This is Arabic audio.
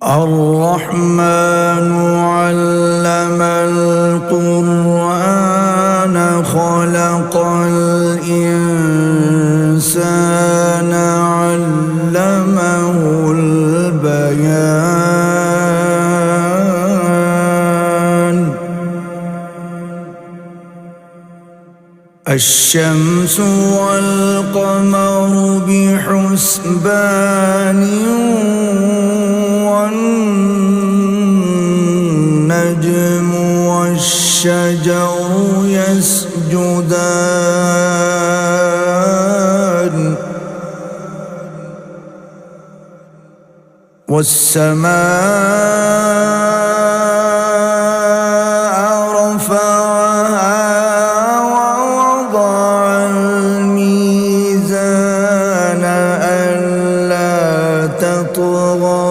الرحمن علم القرآن خلق الإنسان علمه البيان الشمس والقمر بحسبان والنجم والشجر يسجدان والسماء